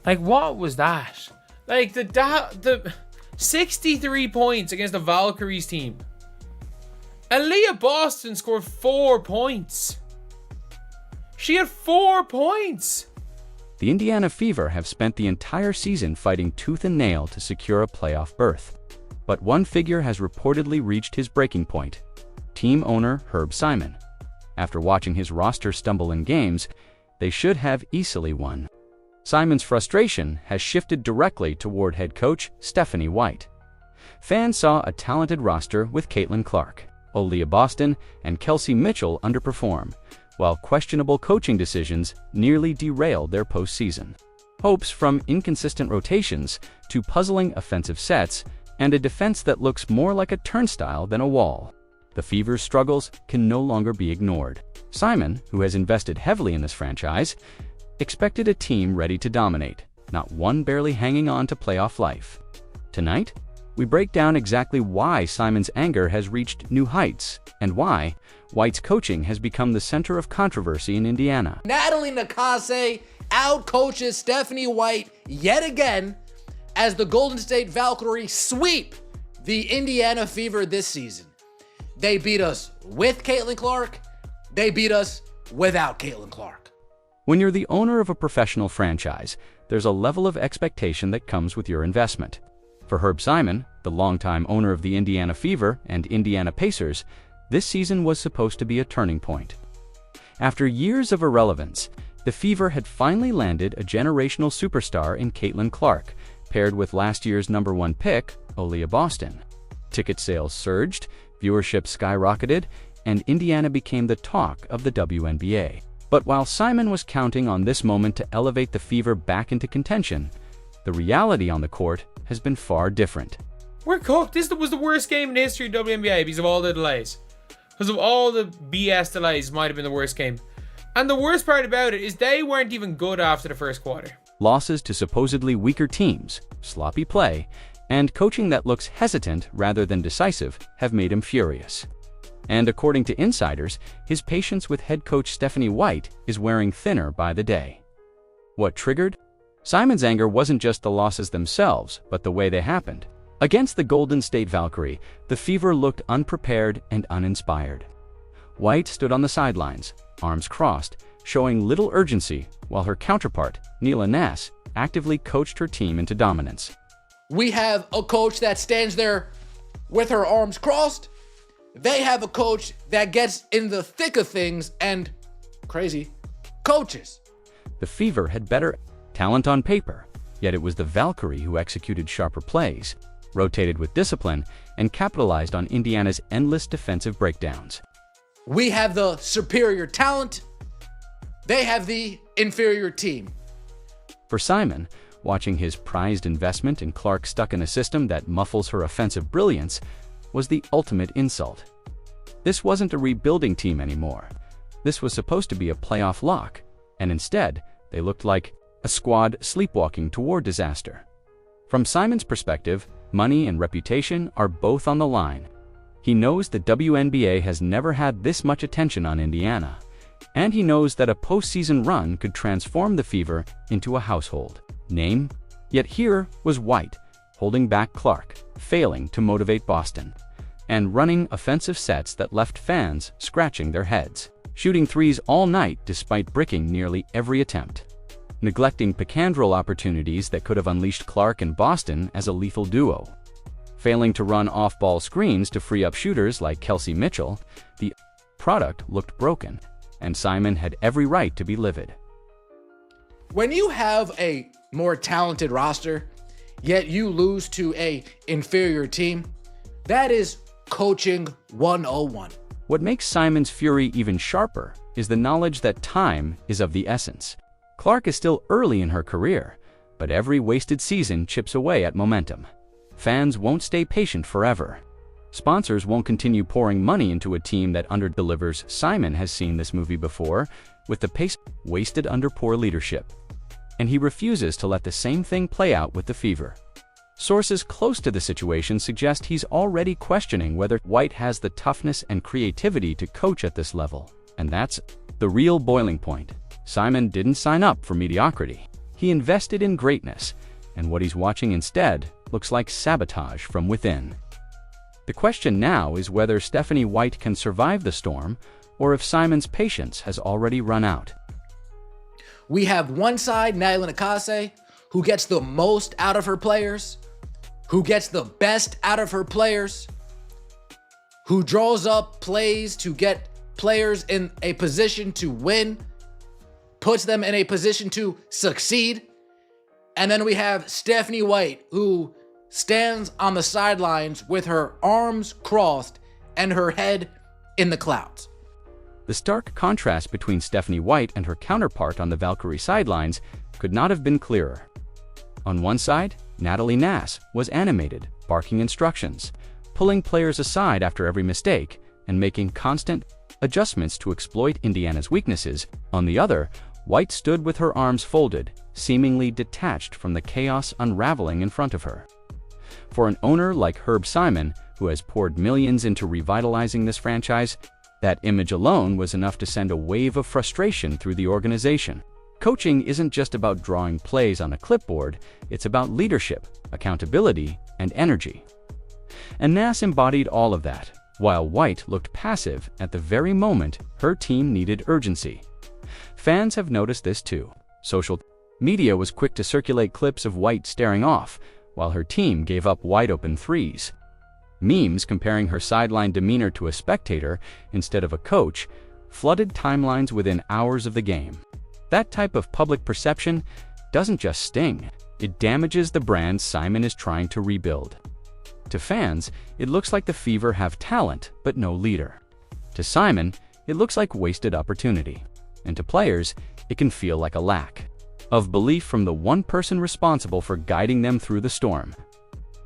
Like, what was that? Like, the 63 points against the Valkyries team. Aaliyah Boston scored 4 points. She had 4 points. The Indiana Fever have spent the entire season fighting tooth and nail to secure a playoff berth. But one figure has reportedly reached his breaking point: team owner Herb Simon. After watching his roster stumble in games they should have easily won, Simon's frustration has shifted directly toward head coach Stephanie White. Fans saw a talented roster with Caitlin Clark, Aaliyah Boston, and Kelsey Mitchell underperform, while questionable coaching decisions nearly derailed their postseason. Hopes from inconsistent rotations to puzzling offensive sets and a defense that looks more like a turnstile than a wall. The Fever's struggles can no longer be ignored. Simon, who has invested heavily in this franchise, expected a team ready to dominate, not one barely hanging on to playoff life. Tonight, we break down exactly why Simon's anger has reached new heights and why White's coaching has become the center of controversy in Indiana. Natalie Nakase outcoaches Stephanie White yet again as the Golden State Valkyries sweep the Indiana Fever this season. They beat us with Caitlin Clark. They beat us without Caitlin Clark. When you're the owner of a professional franchise, there's a level of expectation that comes with your investment. For Herb Simon, the longtime owner of the Indiana Fever and Indiana Pacers, this season was supposed to be a turning point. After years of irrelevance, the Fever had finally landed a generational superstar in Caitlin Clark, paired with last year's #1 pick, Aaliyah Boston. Ticket sales surged, viewership skyrocketed, and Indiana became the talk of the WNBA. But while Simon was counting on this moment to elevate the Fever back into contention, the reality on the court has been far different. We're cooked. This was the worst game in the history of WNBA because of all the delays. Because of all the BS delays, might have been the worst game. And the worst part about it is they weren't even good after the first quarter. Losses to supposedly weaker teams, sloppy play, and coaching that looks hesitant rather than decisive have made him furious. And according to insiders, his patience with head coach Stephanie White is wearing thinner by the day. What triggered? Simon's anger wasn't just the losses themselves, but the way they happened. Against the Golden State Valkyrie, the Fever looked unprepared and uninspired. White stood on the sidelines, arms crossed, showing little urgency, while her counterpart, Neela Nass, actively coached her team into dominance. We have a coach that stands there with her arms crossed. They have a coach that gets in the thick of things and, crazy, coaches. The Fever had better talent on paper, yet it was the Valkyrie who executed sharper plays, rotated with discipline, and capitalized on Indiana's endless defensive breakdowns. We have the superior talent. They have the inferior team. For Simon, watching his prized investment in Clark stuck in a system that muffles her offensive brilliance was the ultimate insult. This wasn't a rebuilding team anymore. This was supposed to be a playoff lock, and instead, they looked like a squad sleepwalking toward disaster. From Simon's perspective, money and reputation are both on the line. He knows the WNBA has never had this much attention on Indiana, and he knows that a postseason run could transform the Fever into a household name. Yet here was White, holding back Clark, failing to motivate Boston, and running offensive sets that left fans scratching their heads, shooting threes all night despite bricking nearly every attempt, neglecting pick and roll opportunities that could have unleashed Clark and Boston as a lethal duo, failing to run off-ball screens to free up shooters like Kelsey Mitchell. The product looked broken, and Simon had every right to be livid. When you have a more talented roster, yet you lose to an inferior team, that is coaching 101. What makes Simon's fury even sharper is the knowledge that time is of the essence. Clark is still early in her career, but every wasted season chips away at momentum. Fans won't stay patient forever. Sponsors won't continue pouring money into a team that underdelivers. Simon has seen this movie before, with the pace wasted under poor leadership, and he refuses to let the same thing play out with the Fever. Sources close to the situation suggest he's already questioning whether White has the toughness and creativity to coach at this level, and that's the real boiling point. Simon didn't sign up for mediocrity. He invested in greatness, and what he's watching instead looks like sabotage from within. The question now is whether Stephanie White can survive the storm, or if Simon's patience has already run out. We have one side, Natalie Nakase, who gets the most out of her players, who gets the best out of her players, who draws up plays to get players in a position to win, puts them in a position to succeed. And then we have Stephanie White, who stands on the sidelines with her arms crossed and her head in the clouds. The stark contrast between Stephanie White and her counterpart on the Valkyrie sidelines could not have been clearer. On one side, Natalie Nass was animated, barking instructions, pulling players aside after every mistake, and making constant adjustments to exploit Indiana's weaknesses. On the other, White stood with her arms folded, seemingly detached from the chaos unraveling in front of her. For an owner like Herb Simon, who has poured millions into revitalizing this franchise, that image alone was enough to send a wave of frustration through the organization. Coaching isn't just about drawing plays on a clipboard, it's about leadership, accountability, and energy. And Nass embodied all of that, while White looked passive at the very moment her team needed urgency. Fans have noticed this too. Social media was quick to circulate clips of White staring off, while her team gave up wide-open threes. Memes comparing her sideline demeanor to a spectator instead of a coach flooded timelines within hours of the game. That type of public perception doesn't just sting, it damages the brand Simon is trying to rebuild. To fans, it looks like the Fever have talent but no leader. To Simon, it looks like wasted opportunity. And to players, it can feel like a lack of belief from the one person responsible for guiding them through the storm.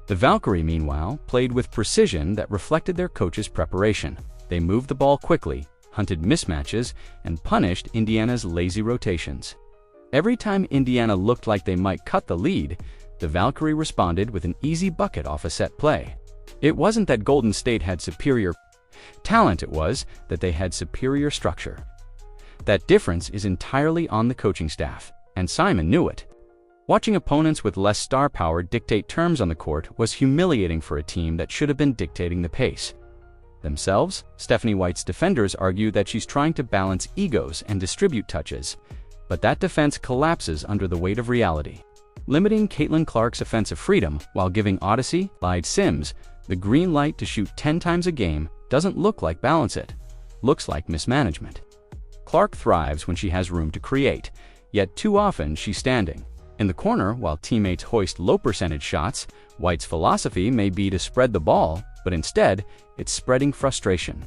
The Valkyrie, meanwhile, played with precision that reflected their coach's preparation. They moved the ball quickly, hunted mismatches, and punished Indiana's lazy rotations. Every time Indiana looked like they might cut the lead, the Valkyrie responded with an easy bucket off a set play. It wasn't that Golden State had superior talent, it was that they had superior structure. That difference is entirely on the coaching staff, and Simon knew it. Watching opponents with less star power dictate terms on the court was humiliating for a team that should have been dictating the pace. Themselves, Stephanie White's defenders argue that she's trying to balance egos and distribute touches, but that defense collapses under the weight of reality. Limiting Caitlin Clark's offensive freedom while giving Odyssey, Clyde Sims, the green light to shoot 10 times a game doesn't look like balance, it looks like mismanagement. Clark thrives when she has room to create, yet too often she's standing in the corner while teammates hoist low-percentage shots. White's philosophy may be to spread the ball, but instead, it's spreading frustration.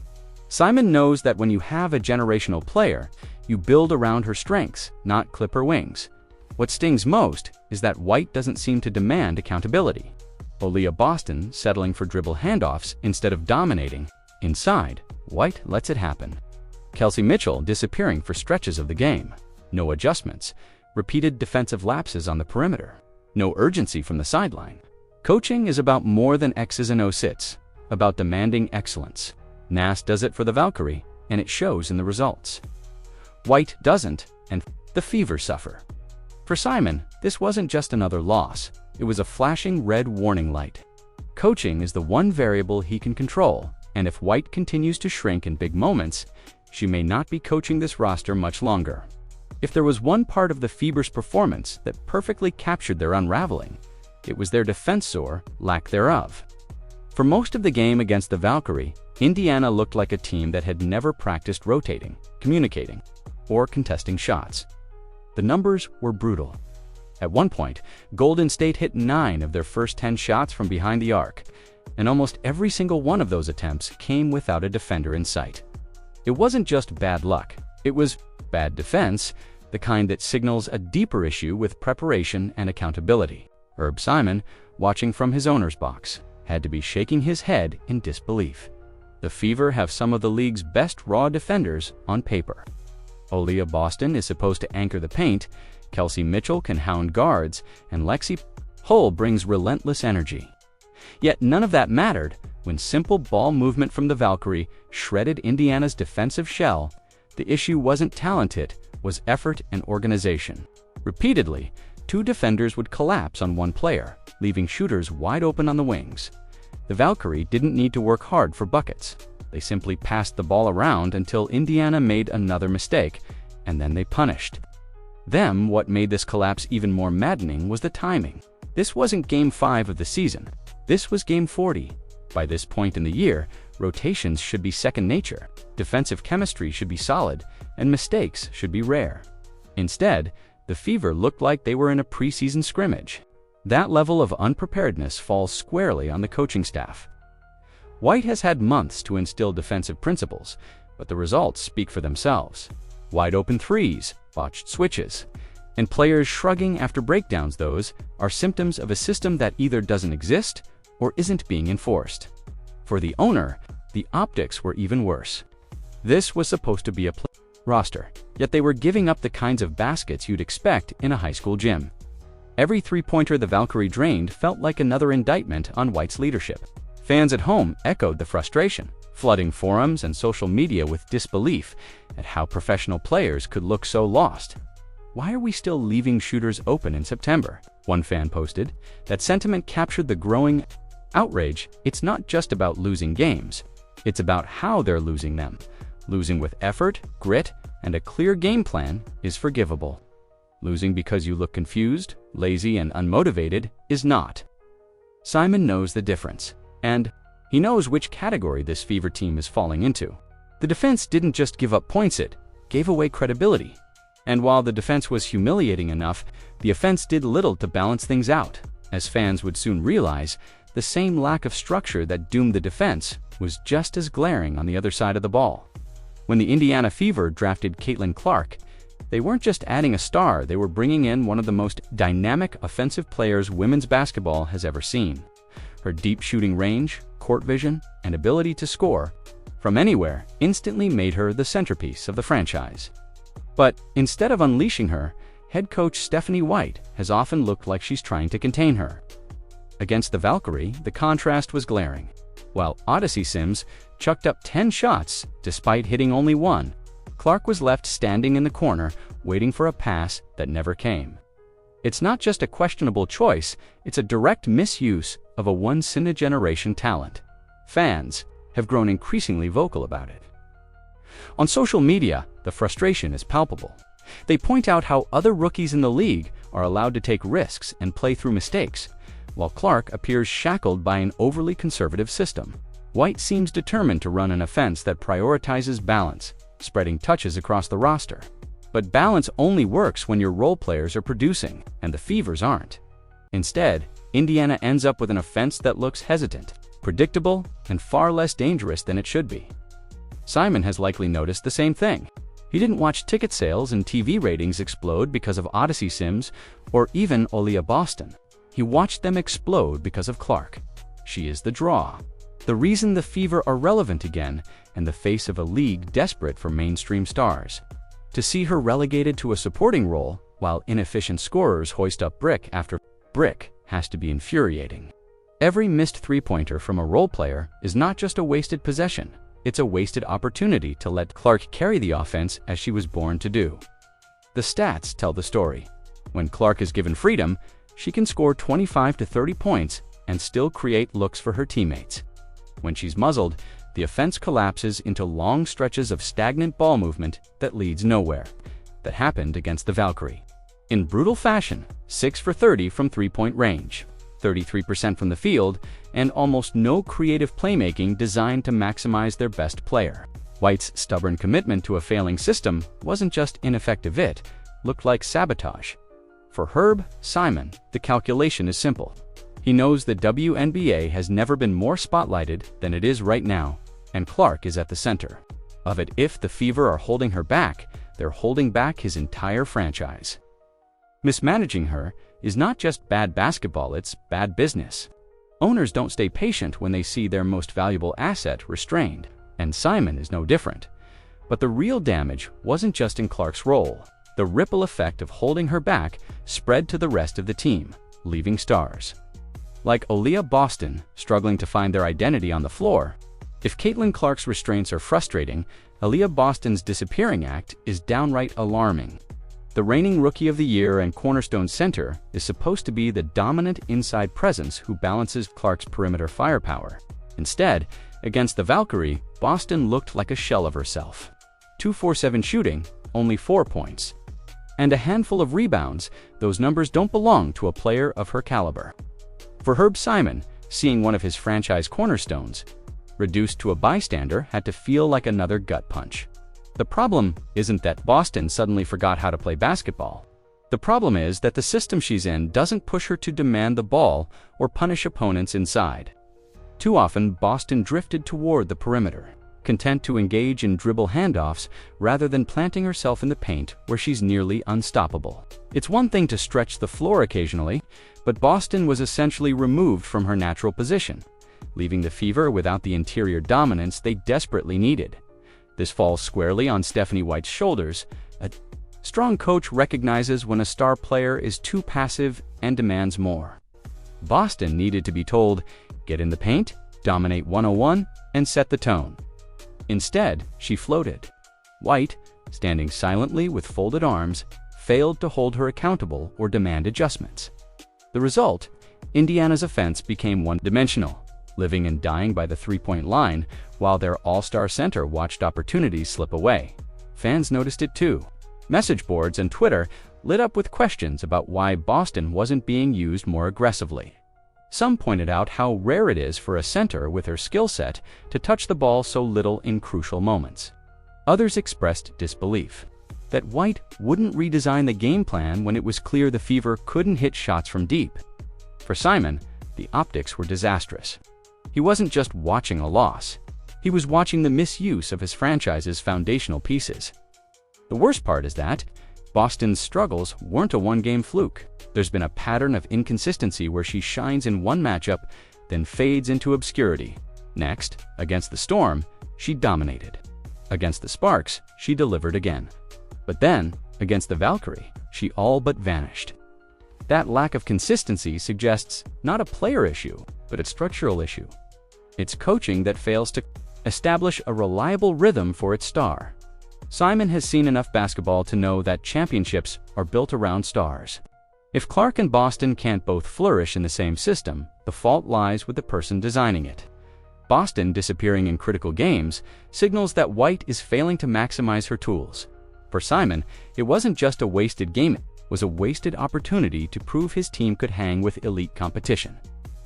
Simon knows that when you have a generational player, you build around her strengths, not clip her wings. What stings most is that White doesn't seem to demand accountability. Aaliyah Boston settling for dribble handoffs instead of dominating. Inside, White lets it happen. Kelsey Mitchell disappearing for stretches of the game. No adjustments. Repeated defensive lapses on the perimeter. No urgency from the sideline. Coaching is about more than X's and O's sits, about demanding excellence. Nass does it for the Valkyrie, and it shows in the results. White doesn't, and the Fever suffer. For Simon, this wasn't just another loss, it was a flashing red warning light. Coaching is the one variable he can control, and if White continues to shrink in big moments, she may not be coaching this roster much longer. If there was one part of the Fever's performance that perfectly captured their unraveling, it was their defense or lack thereof. For most of the game against the Valkyrie, Indiana looked like a team that had never practiced rotating, communicating, or contesting shots. The numbers were brutal. At one point, Golden State hit 9 of their first 10 shots from behind the arc, and almost every single one of those attempts came without a defender in sight. It wasn't just bad luck, it was bad defense, the kind that signals a deeper issue with preparation and accountability. Herb Simon, watching from his owner's box, had to be shaking his head in disbelief. The Fever have some of the league's best raw defenders on paper. Aaliyah Boston is supposed to anchor the paint, Kelsey Mitchell can hound guards, and Lexi Hull brings relentless energy. Yet none of that mattered when simple ball movement from the Valkyrie shredded Indiana's defensive shell. The issue wasn't talent, it was effort and organization. Repeatedly, 2 defenders would collapse on one player, leaving shooters wide open on the wings. The Valkyrie didn't need to work hard for buckets. They simply passed the ball around until Indiana made another mistake, and then they punished them. What made this collapse even more maddening was the timing. This wasn't Game 5 of the season. This was Game 40. By this point in the year, rotations should be second nature, defensive chemistry should be solid, and mistakes should be rare. Instead, the Fever looked like they were in a preseason scrimmage. That level of unpreparedness falls squarely on the coaching staff. White has had months to instill defensive principles, but the results speak for themselves. Wide open threes, botched switches, and players shrugging after breakdowns. Those are symptoms of a system that either doesn't exist or isn't being enforced. For the owner, the optics were even worse. This was supposed to be a roster, yet they were giving up the kinds of baskets you'd expect in a high school gym. Every three-pointer the Valkyrie drained felt like another indictment on White's leadership. Fans at home echoed the frustration, flooding forums and social media with disbelief at how professional players could look so lost. "Why are we still leaving shooters open in September?" one fan posted. That sentiment captured the growing outrage. It's not just about losing games. It's about how they're losing them. Losing with effort, grit, and a clear game plan is forgivable. Losing because you look confused, lazy, and unmotivated is not. Simon knows the difference, and he knows which category this Fever team is falling into. The defense didn't just give up points, it gave away credibility. And while the defense was humiliating enough, the offense did little to balance things out. As fans would soon realize, the same lack of structure that doomed the defense was just as glaring on the other side of the ball. When the Indiana Fever drafted Caitlin Clark, they weren't just adding a star, they were bringing in one of the most dynamic offensive players women's basketball has ever seen. Her deep shooting range, court vision, and ability to score from anywhere instantly made her the centerpiece of the franchise. But instead of unleashing her, head coach Stephanie White has often looked like she's trying to contain her. Against the Valkyrie, the contrast was glaring. While Odyssey Sims chucked up 10 shots despite hitting only 1, Clark was left standing in the corner waiting for a pass that never came. It's not just a questionable choice, it's a direct misuse of a once-in-a-generation talent. Fans have grown increasingly vocal about it. On social media, the frustration is palpable. They point out how other rookies in the league are allowed to take risks and play through mistakes, while Clark appears shackled by an overly conservative system. White seems determined to run an offense that prioritizes balance, spreading touches across the roster. But balance only works when your role players are producing, and the Fevers aren't. Instead, Indiana ends up with an offense that looks hesitant, predictable, and far less dangerous than it should be. Simon has likely noticed the same thing. He didn't watch ticket sales and TV ratings explode because of Odyssey Sims or even Aaliyah Boston. He watched them explode because of Clark. She is the draw. The reason the Fever are relevant again, and the face of a league desperate for mainstream stars. To see her relegated to a supporting role, while inefficient scorers hoist up brick after brick, has to be infuriating. Every missed three-pointer from a role player is not just a wasted possession, it's a wasted opportunity to let Clark carry the offense as she was born to do. The stats tell the story. When Clark is given freedom, she can score 25 to 30 points and still create looks for her teammates. When she's muzzled, the offense collapses into long stretches of stagnant ball movement that leads nowhere. That happened against the Valkyrie. In brutal fashion, 6 for 30 from three-point range, 33% from the field, and almost no creative playmaking designed to maximize their best player. White's stubborn commitment to a failing system wasn't just ineffective, it looked like sabotage. For Herb Simon, the calculation is simple. He knows the WNBA has never been more spotlighted than it is right now, and Clark is at the center of it. If the Fever are holding her back, they're holding back his entire franchise. Mismanaging her is not just bad basketball, it's bad business. Owners don't stay patient when they see their most valuable asset restrained, and Simon is no different. But the real damage wasn't just in Clark's role. The ripple effect of holding her back spread to the rest of the team, leaving stars like Aaliyah Boston struggling to find their identity on the floor. If Caitlin Clark's restraints are frustrating, Aaliyah Boston's disappearing act is downright alarming. The reigning Rookie of the Year and cornerstone center is supposed to be the dominant inside presence who balances Clark's perimeter firepower. Instead, against the Valkyrie, Boston looked like a shell of herself. 2-for-7 shooting, only 4 points. And a handful of rebounds, those numbers don't belong to a player of her caliber. For Herb Simon, seeing one of his franchise cornerstones reduced to a bystander had to feel like another gut punch. The problem isn't that Boston suddenly forgot how to play basketball. The problem is that the system she's in doesn't push her to demand the ball or punish opponents inside. Too often, Boston drifted toward the perimeter, content to engage in dribble handoffs rather than planting herself in the paint where she's nearly unstoppable. It's one thing to stretch the floor occasionally, but Boston was essentially removed from her natural position, leaving the Fever without the interior dominance they desperately needed. This falls squarely on Stephanie White's shoulders. A strong coach recognizes when a star player is too passive and demands more. Boston needed to be told, get in the paint, dominate 101, and set the tone. Instead, she floated. White, standing silently with folded arms, failed to hold her accountable or demand adjustments. The result, Indiana's offense became one-dimensional, living and dying by the three-point line, while their all-star center watched opportunities slip away. Fans noticed it too. Message boards and Twitter lit up with questions about why Boston wasn't being used more aggressively. Some pointed out how rare it is for a center with her skill set to touch the ball so little in crucial moments. Others expressed disbelief that White wouldn't redesign the game plan when it was clear the Fever couldn't hit shots from deep. For Simon, the optics were disastrous. He wasn't just watching a loss. He was watching the misuse of his franchise's foundational pieces. The worst part is that Boston's struggles weren't a one-game fluke. There's been a pattern of inconsistency where she shines in one matchup, then fades into obscurity. Next, against the Storm, she dominated. Against the Sparks, she delivered again. But then, against the Valkyrie, she all but vanished. That lack of consistency suggests not a player issue, but a structural issue. It's coaching that fails to establish a reliable rhythm for its star. Simon has seen enough basketball to know that championships are built around stars. If Clark and Boston can't both flourish in the same system, the fault lies with the person designing it. Boston disappearing in critical games signals that White is failing to maximize her tools. For Simon, it wasn't just a wasted game, it was a wasted opportunity to prove his team could hang with elite competition.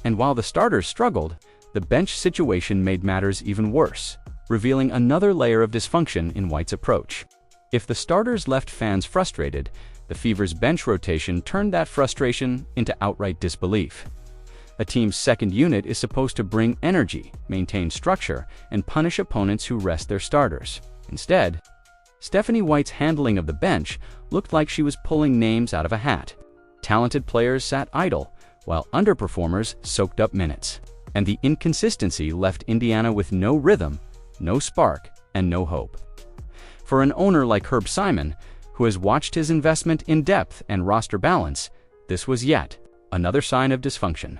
And while the starters struggled, the bench situation made matters even worse, revealing another layer of dysfunction in White's approach. If the starters left fans frustrated, the Fever's bench rotation turned that frustration into outright disbelief. A team's second unit is supposed to bring energy, maintain structure, and punish opponents who rest their starters. Instead, Stephanie White's handling of the bench looked like she was pulling names out of a hat. Talented players sat idle, while underperformers soaked up minutes. And the inconsistency left Indiana with no rhythm, no spark, and no hope. For an owner like Herb Simon, who has watched his investment in depth and roster balance, this was yet another sign of dysfunction.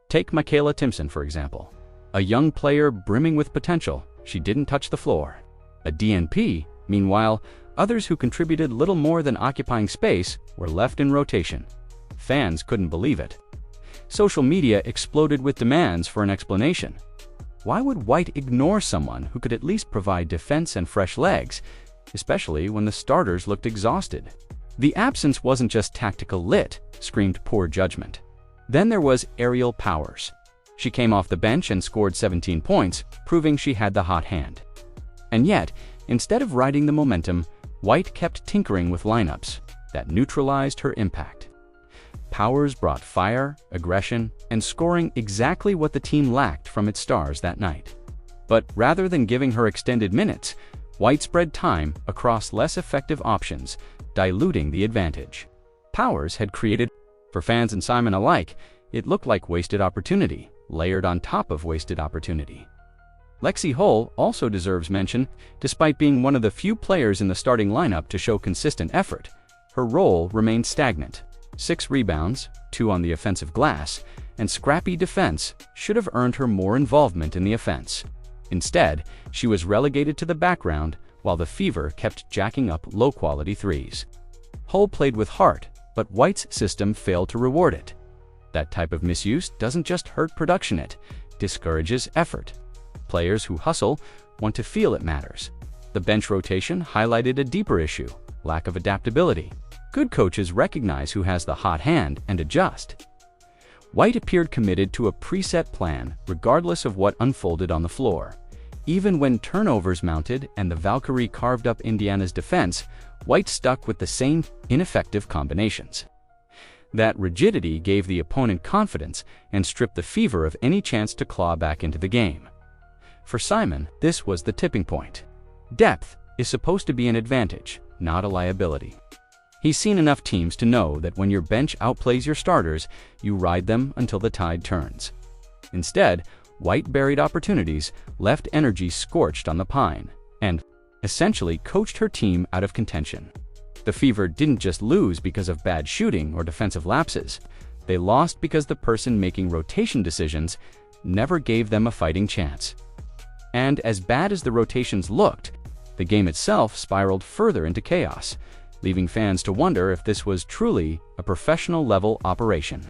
Take Michaela Timpson, for example. A young player brimming with potential, she didn't touch the floor. A DNP, meanwhile, others who contributed little more than occupying space were left in rotation. Fans couldn't believe it. Social media exploded with demands for an explanation. Why would White ignore someone who could at least provide defense and fresh legs, especially when the starters looked exhausted? The absence wasn't just tactical lit, screamed poor judgment. Then there was Aerial Powers. She came off the bench and scored 17 points, proving she had the hot hand. And yet, instead of riding the momentum, White kept tinkering with lineups that neutralized her impact. Powers brought fire, aggression, and scoring exactly what the team lacked from its stars that night. But rather than giving her extended minutes, White spread time across less effective options, diluting the advantage. Powers had created, for fans and Simon alike, it looked like wasted opportunity, layered on top of wasted opportunity. Lexi Hull also deserves mention, despite being one of the few players in the starting lineup to show consistent effort. Her role remained stagnant. 6 rebounds, 2 on the offensive glass, and scrappy defense should have earned her more involvement in the offense. Instead, she was relegated to the background while the Fever kept jacking up low-quality threes. Hull played with heart, but White's system failed to reward it. That type of misuse doesn't just hurt production, it discourages effort. Players who hustle want to feel it matters. The bench rotation highlighted a deeper issue: lack of adaptability. Good coaches recognize who has the hot hand and adjust. White appeared committed to a preset plan regardless of what unfolded on the floor. Even when turnovers mounted and the Valkyrie carved up Indiana's defense, White stuck with the same ineffective combinations. That rigidity gave the opponent confidence and stripped the Fever of any chance to claw back into the game. For Simon, this was the tipping point. Depth is supposed to be an advantage, not a liability. He's seen enough teams to know that when your bench outplays your starters, you ride them until the tide turns. Instead, White buried opportunities, left energy scorched on the pine, and essentially coached her team out of contention. The Fever didn't just lose because of bad shooting or defensive lapses. They lost because the person making rotation decisions never gave them a fighting chance. And as bad as the rotations looked, the game itself spiraled further into chaos, leaving fans to wonder if this was truly a professional-level operation.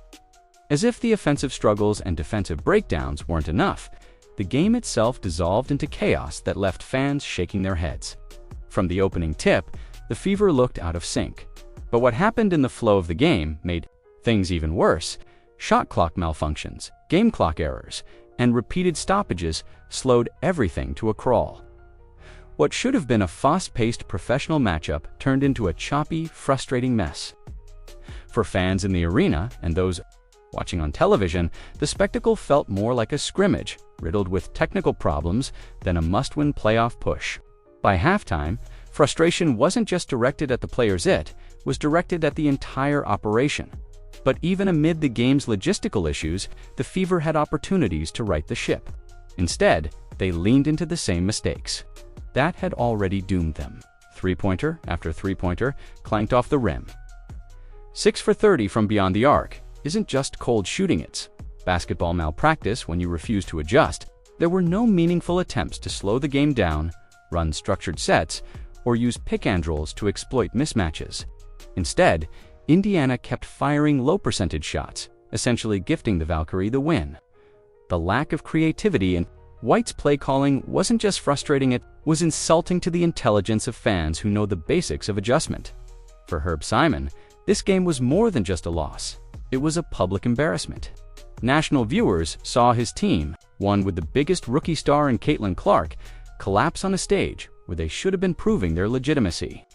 As if the offensive struggles and defensive breakdowns weren't enough, the game itself dissolved into chaos that left fans shaking their heads. From the opening tip, the Fever looked out of sync. But what happened in the flow of the game made things even worse. Shot clock malfunctions, game clock errors, and repeated stoppages slowed everything to a crawl. What should have been a fast-paced professional matchup turned into a choppy, frustrating mess. For fans in the arena and those watching on television, the spectacle felt more like a scrimmage, riddled with technical problems, than a must-win playoff push. By halftime, frustration wasn't just directed at the players, it was directed at the entire operation. But even amid the game's logistical issues, the Fever had opportunities to right the ship. Instead, they leaned into the same mistakes. That had already doomed them. Three-pointer after three-pointer clanked off the rim. 6 for 30 from beyond the arc isn't just cold shooting, it's basketball malpractice when you refuse to adjust. There were no meaningful attempts to slow the game down, run structured sets, or use pick-and-rolls to exploit mismatches. Instead, Indiana kept firing low-percentage shots, essentially gifting the Valkyrie the win. The lack of creativity in White's play calling wasn't just frustrating, it was insulting to the intelligence of fans who know the basics of adjustment. For Herb Simon, this game was more than just a loss. It was a public embarrassment. National viewers saw his team, one with the biggest rookie star in Caitlin Clark, collapse on a stage where they should have been proving their legitimacy.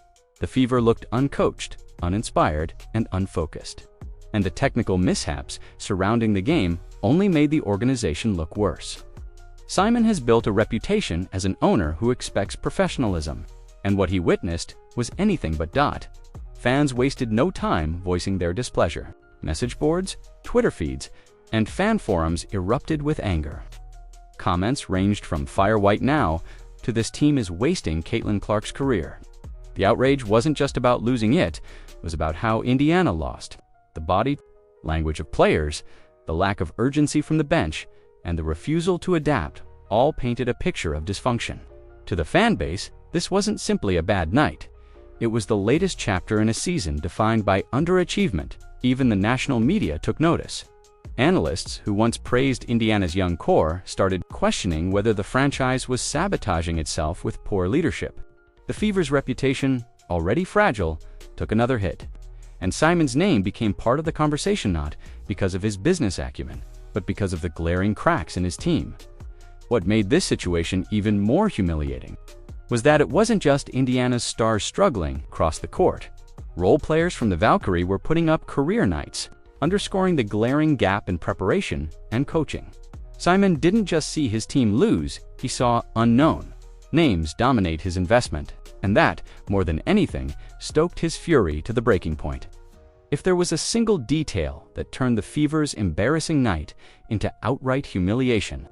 The Fever looked uncoached, uninspired, and unfocused. And the technical mishaps surrounding the game only made the organization look worse. Simon has built a reputation as an owner who expects professionalism, and what he witnessed was anything but that. Fans wasted no time voicing their displeasure. Message boards, Twitter feeds, and fan forums erupted with anger. Comments ranged from "Fire White now" to "This team is wasting Caitlin Clark's career." The outrage wasn't just about losing, it was about how Indiana lost. The body language of players, the lack of urgency from the bench, and the refusal to adapt all painted a picture of dysfunction. To the fan base, this wasn't simply a bad night. It was the latest chapter in a season defined by underachievement. Even the national media took notice. Analysts who once praised Indiana's young core started questioning whether the franchise was sabotaging itself with poor leadership. The Fever's reputation, already fragile, took another hit. And Simon's name became part of the conversation not because of his business acumen, but because of the glaring cracks in his team. What made this situation even more humiliating was that it wasn't just Indiana's stars struggling across the court. Role players from the Valkyrie were putting up career nights, underscoring the glaring gap in preparation and coaching. Simon didn't just see his team lose, he saw unknown names dominate his investment, and that, more than anything, stoked his fury to the breaking point. If there was a single detail that turned the Fever's embarrassing night into outright humiliation,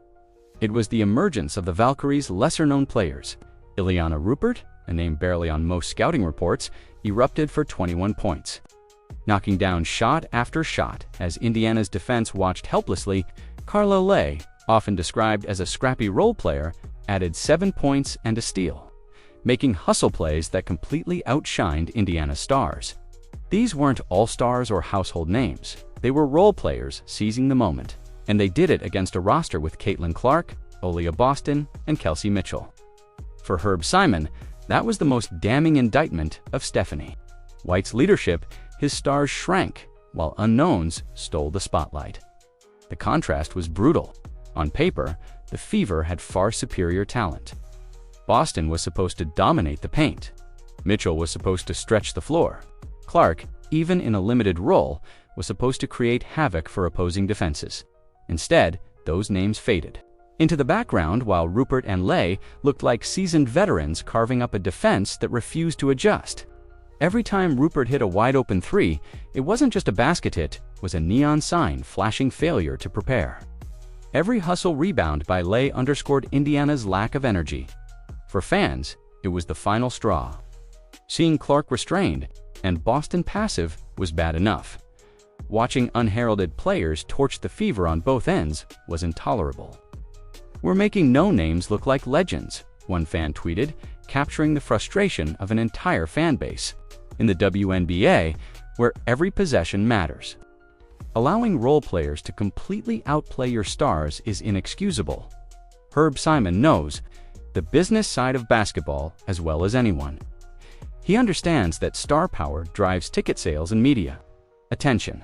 it was the emergence of the Valkyrie's lesser-known players. Ileana Rupert, a name barely on most scouting reports, erupted for 21 points. Knocking down shot after shot as Indiana's defense watched helplessly, Carla Lay, often described as a scrappy role player, added 7 points and a steal, making hustle plays that completely outshined Indiana's stars. These weren't all-stars or household names. They were role players seizing the moment. And they did it against a roster with Caitlin Clark, Aaliyah Boston, and Kelsey Mitchell. For Herb Simon, that was the most damning indictment of Stephanie White's leadership. His stars shrank, while unknowns stole the spotlight. The contrast was brutal. On paper, the Fever had far superior talent. Boston was supposed to dominate the paint. Mitchell was supposed to stretch the floor. Clark, even in a limited role, was supposed to create havoc for opposing defenses. Instead, those names faded into the background while Rupert and Lay looked like seasoned veterans carving up a defense that refused to adjust. Every time Rupert hit a wide-open three, it wasn't just a basket hit, it was a neon sign flashing failure to prepare. Every hustle rebound by Lay underscored Indiana's lack of energy. For fans, it was the final straw. Seeing Clark restrained and Boston passive was bad enough. Watching unheralded players torch the Fever on both ends was intolerable. "We're making no names look like legends," one fan tweeted, capturing the frustration of an entire fan base. In the WNBA, where every possession matters, allowing role players to completely outplay your stars is inexcusable. Herb Simon knows the business side of basketball as well as anyone. He understands that star power drives ticket sales and media attention.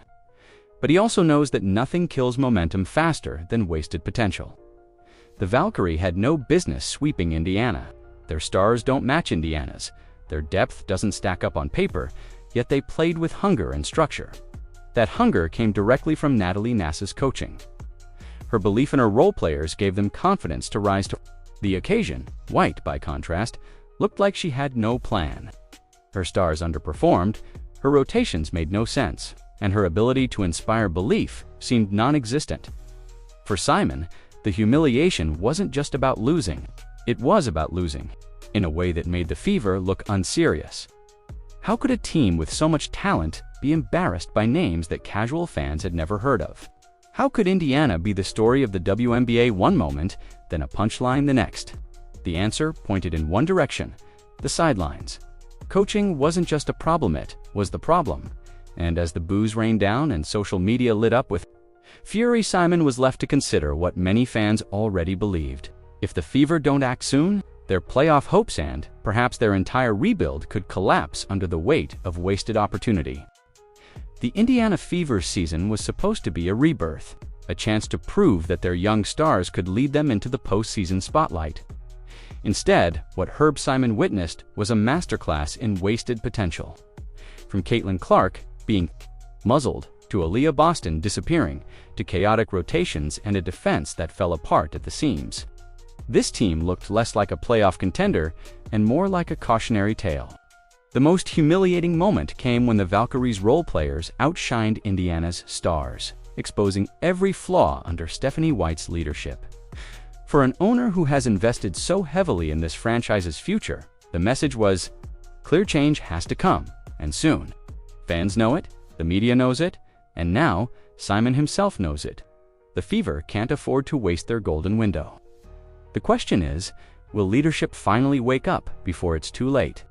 But he also knows that nothing kills momentum faster than wasted potential. The Valkyrie had no business sweeping Indiana. Their stars don't match Indiana's. Their depth doesn't stack up on paper, yet they played with hunger and structure. That hunger came directly from Natalie Nass's coaching. Her belief in her role players gave them confidence to rise to the occasion. White, by contrast, looked like she had no plan. Her stars underperformed, her rotations made no sense, and her ability to inspire belief seemed non-existent. For Simon, the humiliation wasn't just about losing. It was about losing, in a way that made the Fever look unserious. How could a team with so much talent be embarrassed by names that casual fans had never heard of? How could Indiana be the story of the WNBA one moment, then a punchline the next? The answer pointed in one direction: the sidelines. Coaching wasn't just a problem, it was the problem. And as the boos rained down and social media lit up with fury, Simon was left to consider what many fans already believed. If the Fever don't act soon, their playoff hopes and perhaps their entire rebuild could collapse under the weight of wasted opportunity. The Indiana Fever's season was supposed to be a rebirth, a chance to prove that their young stars could lead them into the postseason spotlight. Instead, what Herb Simon witnessed was a masterclass in wasted potential. From Caitlin Clark being muzzled, to Aaliyah Boston disappearing, to chaotic rotations and a defense that fell apart at the seams. This team looked less like a playoff contender and more like a cautionary tale. The most humiliating moment came when the Valkyries' role players outshined Indiana's stars, exposing every flaw under Stephanie White's leadership. For an owner who has invested so heavily in this franchise's future, the message was, clear change has to come, and soon. Fans know it, the media knows it, and now Simon himself knows it. The Fever can't afford to waste their golden window. The question is, will leadership finally wake up before it's too late?